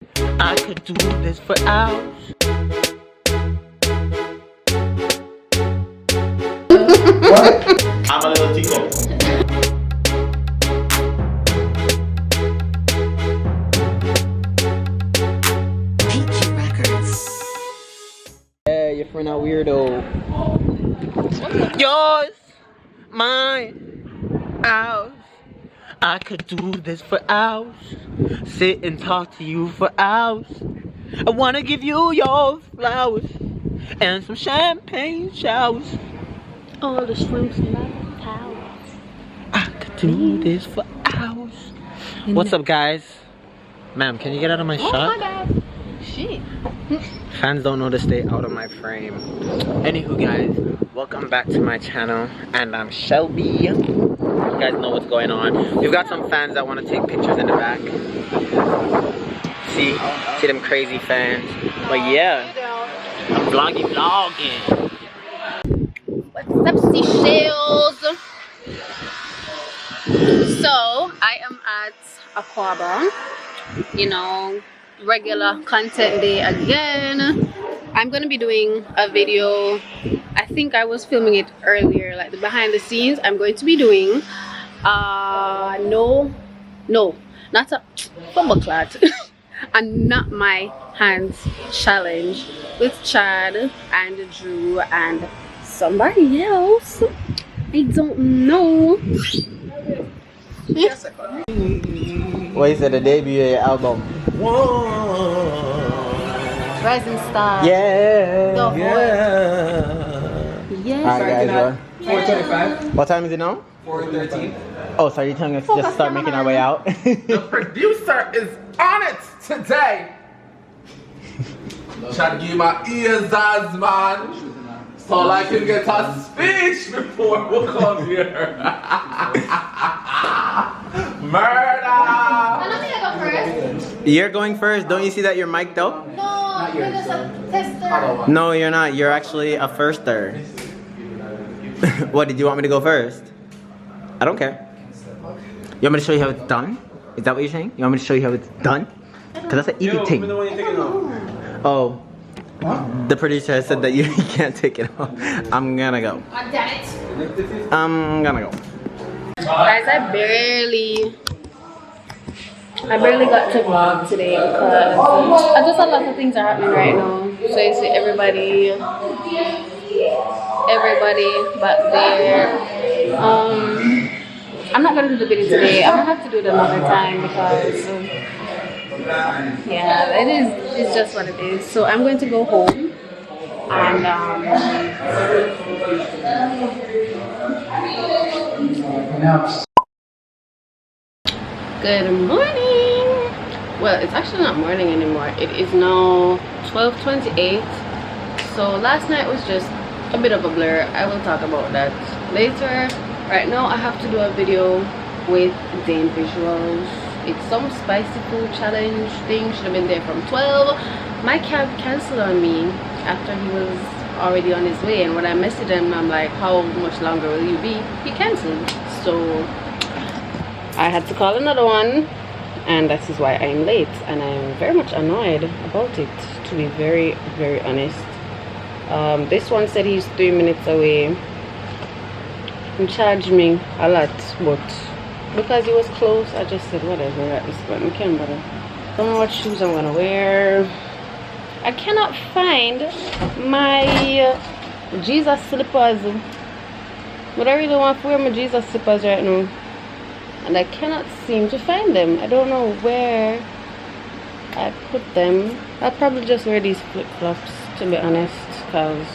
I could do this for hours. What? I'm a little tico. Yeah, your friend a weirdo. Yours, mine, ours. I could do this for hours. Sit and talk to you for hours. I wanna give you your flowers and some champagne showers. All the shrimps in my towels. I could do this for hours. What's up, guys? Ma'am, can you get out of my shot? My bad. Shit. Fans don't know to stay out of my frame. Anywho, guys, welcome back to my channel, and I'm Shelby. You guys know what's going on. We've got some fans that want to take pictures in the back. See them crazy fans. But yeah, I'm vlogging. What's up, Seashells? So I am at Aquaba. You know, regular content day again. I'm gonna be doing a video. I think I was filming it earlier, like the behind the scenes. I'm going to be doing no, not a football clat. And not my hands challenge with Chad and Drew and somebody else. I don't know. What is it? The debut of your album? Rising Star. Yeah. The Yes. Alright, guys. 4:25. What time is it now? 4:13. Oh, sorry, you're telling us to just start making our way out. The producer is on it today. Trying to give you my ears, as man, so I can get a speech before we come here. Murder. You're going first. Don't you see that you're mic'd up? No, you're just a tester. No, you're not. You're actually a firster. What, did you want me to go first? I don't care. You want me to show you how it's done? Is that what you're saying? You want me to show you how it's done? Because that's an easy thing. Oh. The producer has said that you can't take it off. I'm gonna go. God damn it. I'm gonna go. Guys, I barely got to vlog today because I just a lot of things are happening right now. So you see everybody back there. I'm not gonna do the video today. I'm gonna have to do it another time because yeah, it's just what it is. So I'm going to go home and good morning. Well, it's actually not morning anymore. It is now 12:28. So last night was just a bit of a blur. I will talk about that later. Right now I have to do a video with AndImShelby. It's some spicy food challenge thing. Should have been there from 12. My cab canceled on me after he was already on his way, and when I messaged him, I'm like, how much longer will you be? He canceled. So I had to call another one, and that is why I'm late, and I'm very much annoyed about it, to be very, very honest. This one said he's 3 minutes away and charged me a lot, but because he was close, I just said whatever at this point. I can't bother. I don't know what shoes I'm gonna wear. I cannot find my Jesus slippers, but I really want to wear my Jesus slippers right now, and I cannot seem to find them. I don't know where I put them. I'll probably just wear these flip-flops, to be honest, because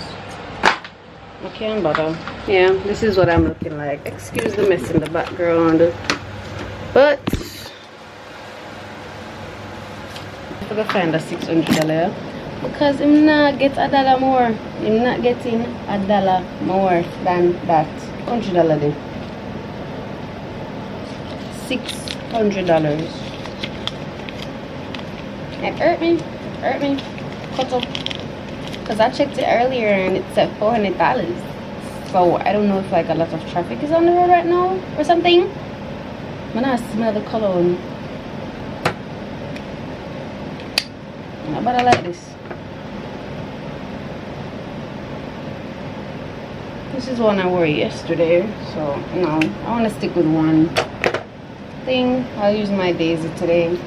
I can't bother. Yeah, this is what I'm looking like. Excuse the mess in the background, but I'm gonna find a $600 because I'm not get $1 more. I'm not getting $1 more than that. $100 then. $600. It hurt me. Cut up. Because I checked it earlier and it said $400. So I don't know if like a lot of traffic is on the road right now or something. When I smell the cologne. But I like this. This is one I wore yesterday, so no, I want to stick with one thing. I'll use my Daisy today.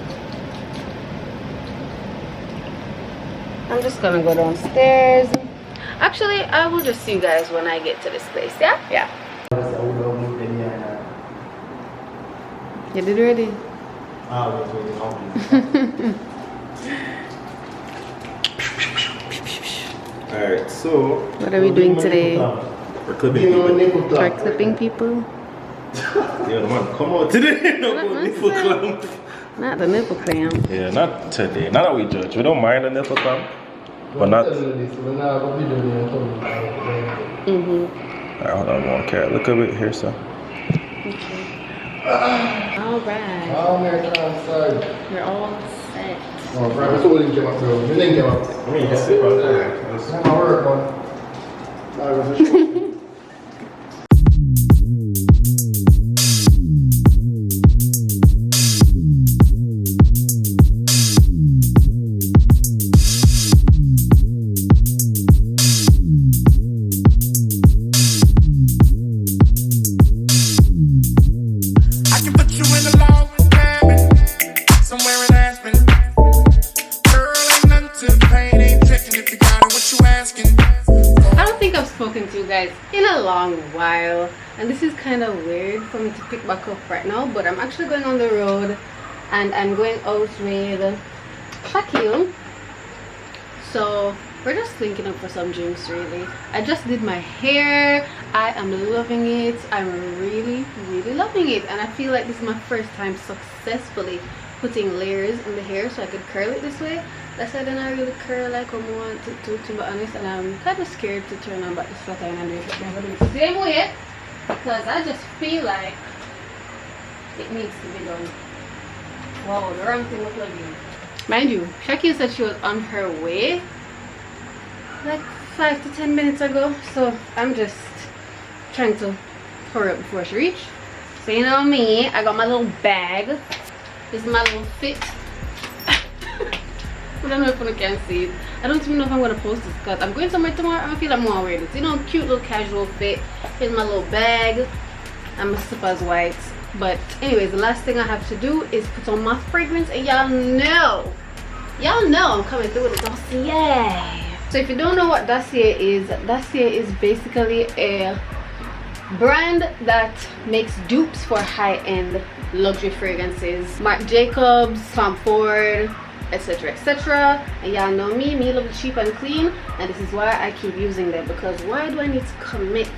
I'm just gonna go downstairs. Actually, I will just see you guys when I get to this place. Yeah? Yeah. You did ready? Alright, so what are we doing today? We're clipping people. We're clipping people? Yeah, the man come out today. No nipple clamp. Not the nipple clamp. Yeah, not today. Not that we judge. We don't mind the nipple clamp, but not. Mm-hmm. Alright, hold on, one carrot. Look up it here, sir. Okay. Alright. We're all set. Oh, right, that's all we didn't get up to. We didn't get up. I mean, you can sit right there. That's my work, man. That was a short. In a long while, and this is kind of weird for me to pick back up right now, but I'm actually going on the road and I'm going out with Shaquille, so we're just linking up for some drinks. Really, I just did my hair. I am loving it. I'm really loving it, and I feel like this is my first time successfully putting layers in the hair so I could curl it this way. That's why I don't really curl like I want to be honest, and I'm kind of scared to turn on back the flat iron and do it the same way, because I just feel like it needs to be done. Wow, the wrong thing was plugging. Mind you, Shaki said she was on her way like 5 to 10 minutes ago, so I'm just trying to hurry up before she reaches. So you know me, I got my little bag. This is my little fit. I don't know if you can see it. I don't even know if I'm going to post this because I'm going somewhere tomorrow. I feel like I'm more wearing it. You know, cute little casual fit. Here's my little bag. And my slippers white. But anyways, the last thing I have to do is put on my fragrance. And y'all know I'm coming through with a Dossier. So if you don't know what Dossier is basically a brand that makes dupes for high-end luxury fragrances. Marc Jacobs, Tom Ford, etc, etc, and y'all know me love it cheap and clean, and this is why I keep using them, because why do I need to commit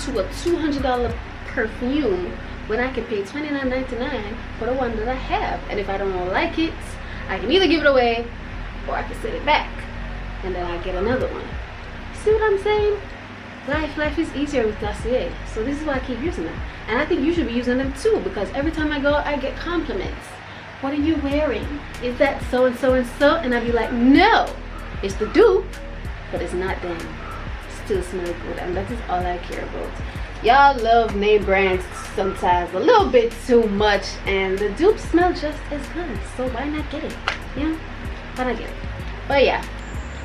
to a $200 perfume when I can pay $29.99 for the one that I have? And if I don't like it, I can either give it away or I can send it back and then I get another one. See what I'm saying? Life is easier with Dossier, so this is why I keep using them, and I think you should be using them too, because every time I go I get compliments. What are you wearing? Is that so and so and so? And I'd be like, no, it's the dupe, but it's not them. Still smell good, and that is all I care about. Y'all love name brands sometimes a little bit too much, and the dupes smell just as good, so why not get it? Yeah, why not get it? But yeah,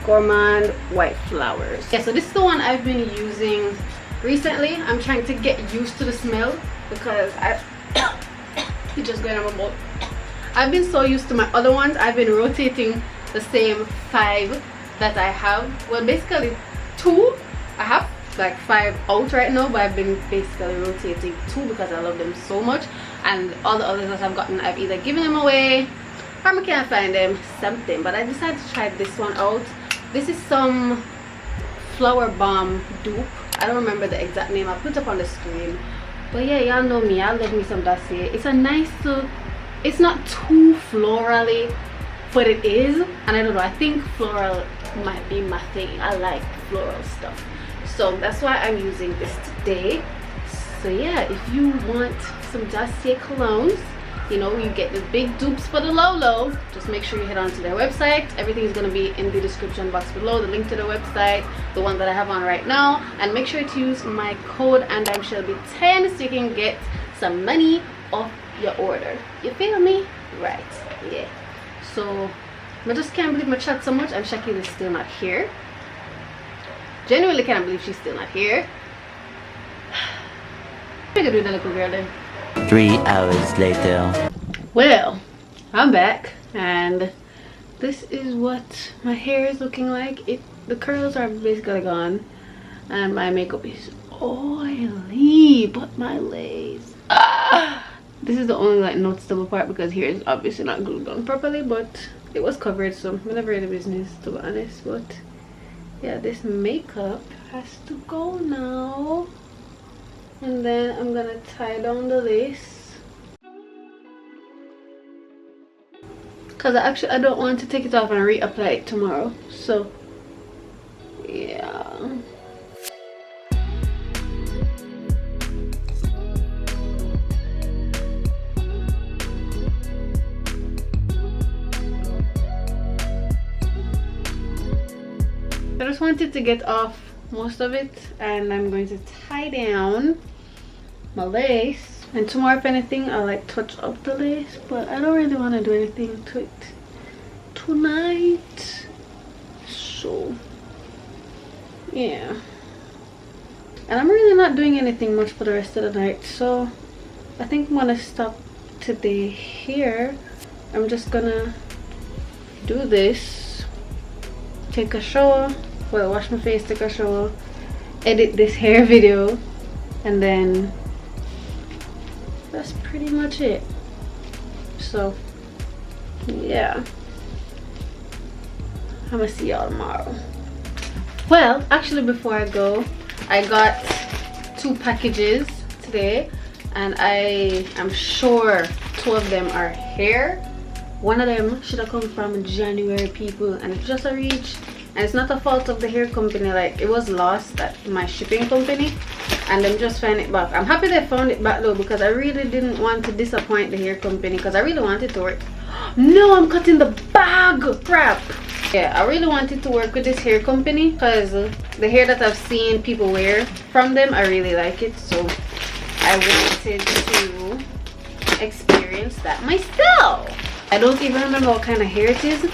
Gourmand White Flowers. Yeah, so this is the one I've been using recently. I'm trying to get used to the smell because it's just going on my mouth. I've been so used to my other ones. I've been rotating the same 5 that I have. Well, basically 2. I have like 5 out right now, but I've been basically rotating 2 because I love them so much. And all the others that I've gotten, I've either given them away or I can't find them, something. But I decided to try this one out. This is some Flower Bomb dupe. I don't remember the exact name. I'll put it up on the screen. But yeah, y'all know me. I love me some Dossier. It's a nice little, it's not too florally, but it is. And I don't know, I think floral might be my thing. I like floral stuff. So that's why I'm using this today. So yeah, if you want some Dossier colognes, you know, you get the big dupes for the low, just make sure you head on to their website. Everything is going to be in the description box below, the link to their website, the one that I have on right now. And make sure to use my code AndImShelby10 so you can get some money off your order. You feel me? Right, yeah. So I just can't believe my chat so much and Shakil is still not here. Genuinely can't believe she's still not here. I could do that little girl then. 3 hours later. Well, I'm back and this is what my hair is looking like. The curls are basically gone and my makeup is oily, but my lace. This is the only like noticeable part because here is obviously not glued on properly, but it was covered, so I'm never in the business to be honest. But yeah, this makeup has to go now, and then I'm gonna tie down the lace because I don't want to take it off and reapply it tomorrow. So yeah. I just wanted to get off most of it, and I'm going to tie down my lace, and tomorrow if anything I'll like touch up the lace, but I don't really want to do anything to it tonight. So yeah, and I'm really not doing anything much for the rest of the night, so I think I'm gonna stop today here. I'm just gonna do this, take a shower, well, wash my face, take a shower, edit this hair video, and then that's pretty much it. So yeah, I'm gonna see y'all tomorrow. Well, actually before I go, I got 2 packages today, and I am sure 2 of them are hair. One of them should have come from January, people, and it's just a reach. And it's not a fault of the hair company, like it was lost at my shipping company and them just found it back. I'm happy they found it back though, because I really didn't want to disappoint the hair company because I really wanted to work. No, I'm cutting the bag, crap. Yeah, I really wanted to work with this hair company because the hair that I've seen people wear from them, I really like it, so I wanted to experience that myself. I don't even remember what kind of hair it is,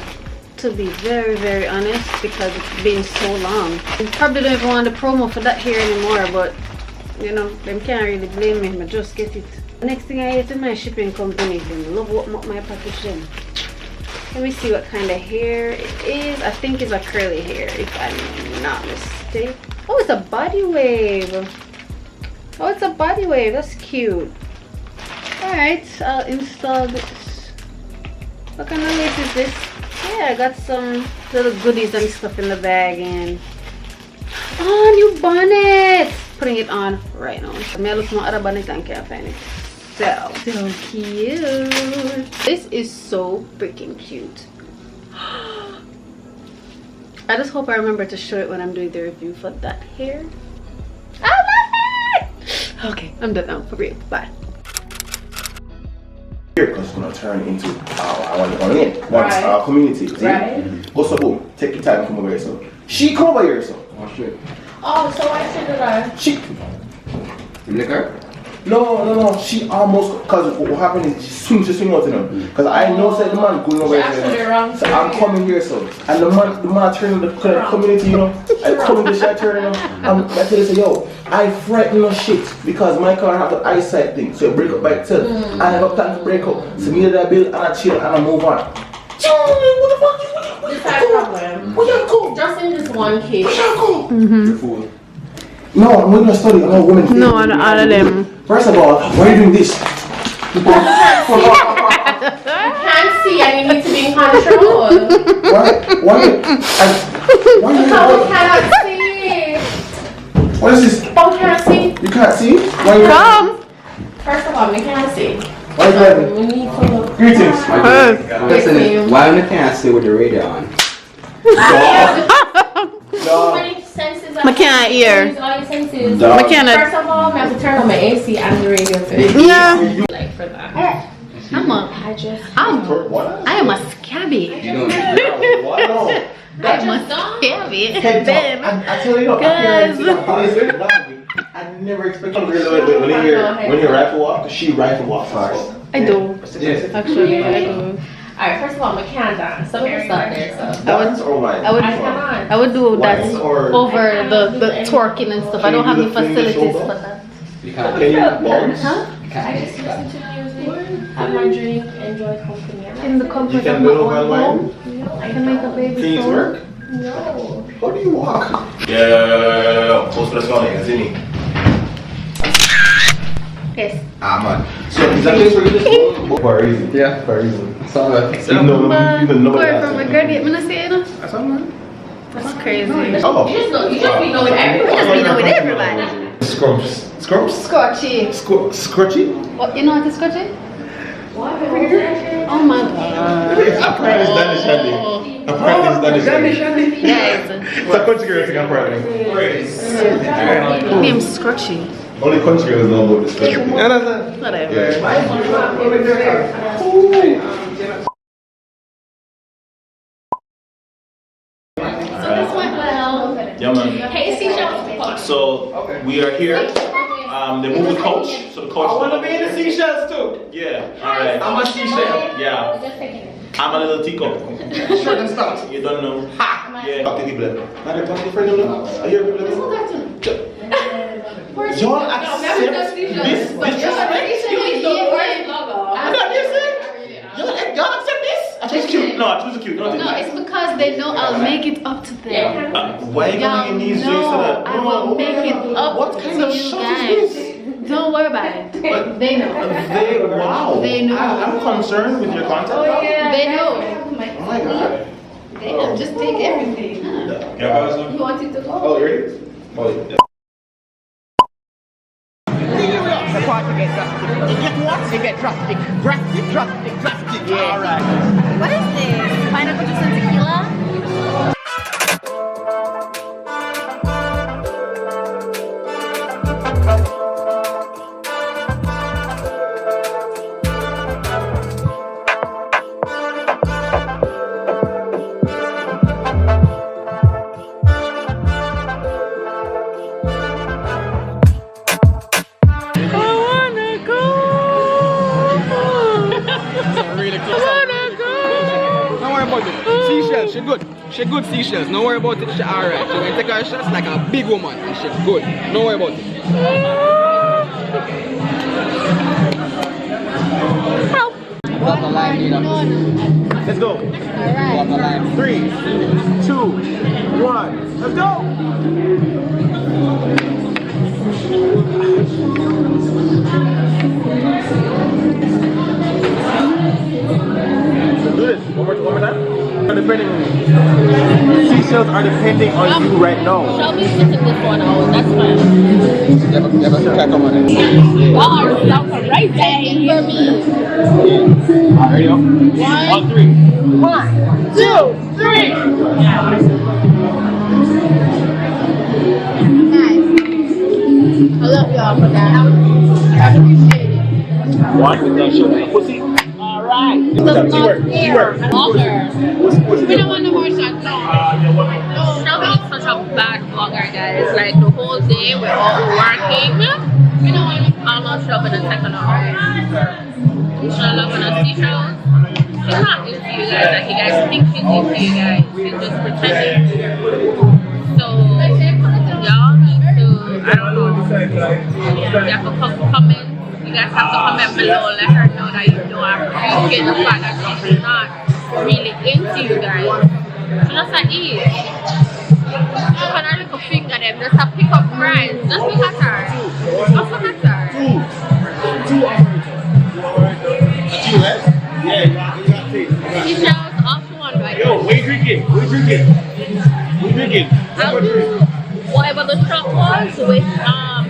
to be very honest, because it's been so long. I probably don't even want the promo for that hair anymore, but you know, them can't really blame me. I just get it. The next thing I ate in my shipping company, they love open up my package then. Let me see what kind of hair it is. I think it's a curly hair, if I'm not mistaken. Oh, it's a body wave. Oh, it's a body wave. That's cute. Alright, I'll install this. What kind of lace is this? Yeah, I got some little goodies and stuff in the bag, and oh, new bonnet. Putting it on right now. I may look my other bonnet and can't find it. So cute. This is so freaking cute. I just hope I remember to show it when I'm doing the review for that hair. I love it. Okay, I'm done now for real. Bye. Here, because it's gonna turn into our community. See? Right. Go so boom, take your time and come over here. So she come over here, so. Oh shit. Oh, so why should I? She. Liquor? No. She almost, because what happened is she swing out to them. Because I know said the man going over here. So I'm coming here, so. And the man turning the community, you know. I come in the shit turning them. I tell you, say, yo, I frighten no shit because my car have the eyesight thing. So it break up by itself. I have a plan to break up. So me that build and I chill and I move on. What the fuck? This is a problem. Where you go? Just in this one case. Where you go? No, I'm going to study. I'm a woman. No, all of them. First of all, why are you doing this? You can't see and you need to be in control. Why Because we cannot see. What is this? Oh, can't see. You can't see? Why you Come. First of all, we can't see. Why you driving? We need to. Greetings. Listen, why when I can't see with the radio on? No. Senses. I can't hear. Use all your senses. Dog. I can't. First of all, I have to turn on my AC and the radio for it. Yeah. Like for that. I am a scabby. You don't No. I'm a scabby. Head Babe. top. I tell you, no, I never expected when you rifle walk, she rifle walk first. I do. Yes. Actually, I do. Alright, first of all, I can't dance. So we're start there. So. Dance or wine? I would do that Wine or- over the twerking and stuff. I don't have the facilities for that. Can you bounce? Huh? I just listen to music, have my drink, enjoy company. In the comfort You of can my build over own wine? home, I can make a baby. Can you soon. twerk? No. How do you walk? Yeah. Post for the song, see me. Yes. Ah, man. So, is that place where you just go? For a reason. Yeah, for a reason. It's all right. Even though Where from my graduate, I'm gonna say it. That's all right. That's crazy. Oh. You just be knowing everybody. Scrumps. Scrumps? Scotchy. Scrutchy? What, you know what is scotchy? Oh my god. Apparently it's Danny Shandy. Apparently it's Danny Shandy. Yes. It's a country girl thing apparently. Name's Scotchy. Only country girls know about this country. Whatever. So this went well. Yeah, man. Hey, Seashells. So we are here. They moved the coach, so the coach. I want to be in the Seashells too. Yeah. All right. I'm a seashell. Yeah. I'm a little teacup. Short and stout. You don't know. Ha! Yeah. Talk to people. Now they're talking to friends. I hear people. Y'all accept this disrespect? Y'all accept this? I choose cute. No, I choose cute. No, it's because they know I'll make it up to them. Why you Y'all going in these days know to that? I will make it up What kind to of you shot guys. is this? Don't worry about it. They know. Wow. They know. I'm concerned with your content. They know. Oh my god. Damn, just take everything. Yeah, You want it to go? Oh, you ready? Oh, yeah. The party get drastic. You get what? You get drastic. Drastic. Yeah. Alright. What is this? Pineapple juice and tequila? Seashells, she good. She good Seashells. Don't worry about it. She alright. She gonna take her shots like a big woman. And she good. Don't worry about it. Let's go. Alright. 3, 2, 1. Let's go. Do this. One more time. Depending. Seashells are depending on you right now. Shelby's sitting this one out. That's fine. Never crack on it. Y'all are so crazy for me. Ready up? On 3. 1, 2, 3. I love y'all for that. I appreciate it. One. Pussy. Alright. Keyword. Vlogger. What's We don't want no more shots now. Shelby's such a bad vlogger, guys. Like the whole day we're all working. You know what? I'm not Shelby the second hour. Inshallah, when I see Shelby, she's not into you guys. Like you guys think she's into you guys. She's just pretending. So y'all need to, I don't know. You have to comment. You guys have to comment below, let her know that you don't appreciate the fact that she's not really into you guys. So just like eat. Look at her little finger them, just a pick up fries. Just look at her. Just look at her. Seashells off one right now. Yo, what are you drinking? I'll do whatever the shot was with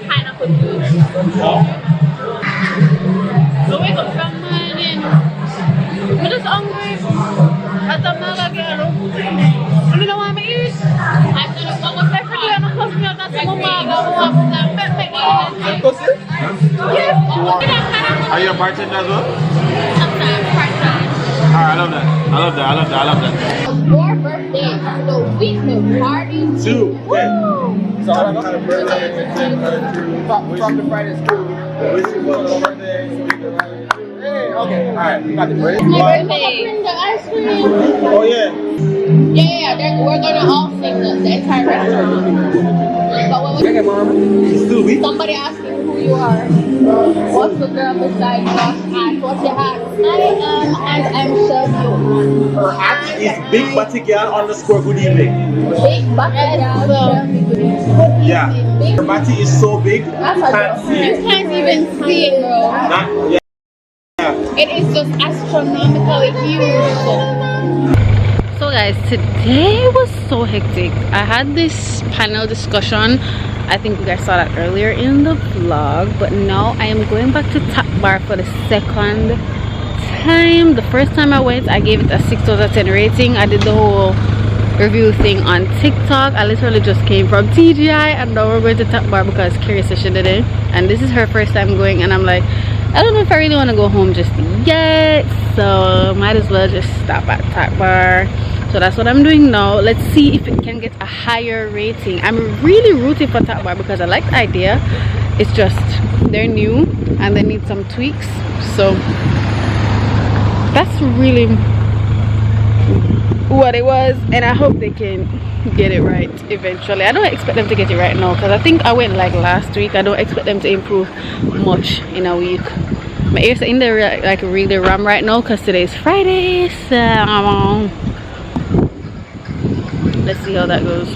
pineapple juice. So wake up from morning. I'm just hungry. As a mother girl. You don't want me to eat? I'm gonna go with my friend and cook me out that's my mother who wants to make me eat. Yes. Are you a bartender as well? Sometimes part-time. Alright, I love that. Your birthday, so we can party too. Woo! So I'm kind of birthday. Talk to Fridays too. Wish you well on birthday. Hey, Okay, alright, you got the bread. It's my birthday. Bring the ice cream. Oh, yeah. Yeah. We're gonna all sing the entire restaurant. But when somebody asks you who you are, what's the girl beside Josh hat? What's your hat? I am AndImShelby. Her hat is Big Butty Girl _. Good evening. Big Butty Girl. Yeah. Her body is so big, you can't see it. You can't even see it, bro. Yeah. It is just astronomically huge. So guys, today was so hectic. I had this panel discussion. I think you guys saw that earlier in the vlog, but now I am going back to tacbar for the second time. The first time I went, I gave it a 6 out of 10 rating. I did the whole review thing on TikTok. I literally just came from TGI and now we're going to tacbar because Carrie said she did it, and this is her first time going, and I'm like, I don't know if I really want to go home just yet, so might as well just stop at tacbar. So that's what I'm doing now. Let's see if it can get a higher rating. I'm really rooting for tacbar because I like the idea. It's just they're new and they need some tweaks, so that's really what it was, and I hope they can get it right eventually. I don't expect them to get it right now because I think I went like last week. I don't expect them to improve much in a week. My ears are in there like really ram right now because today's Friday, so let's see how that goes.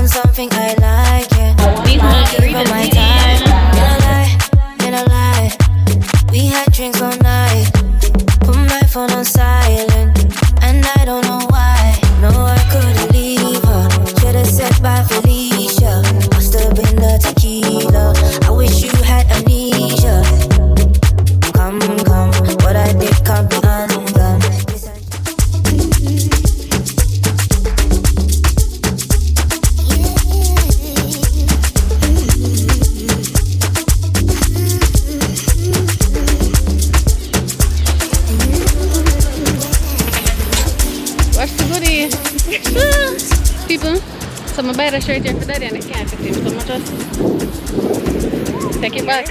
Something I like, yeah. Give her my time. In a lie. We had drinks all night. Put my phone on silent, and I don't know why. No, I couldn't leave her. Should've said bye, Felicia. Must have been the tequila. I wish you had amnesia. Come, what I did can't be undone. People, so I'm buy the shirt here for daddy and it can't fit him, so I'm just take it back.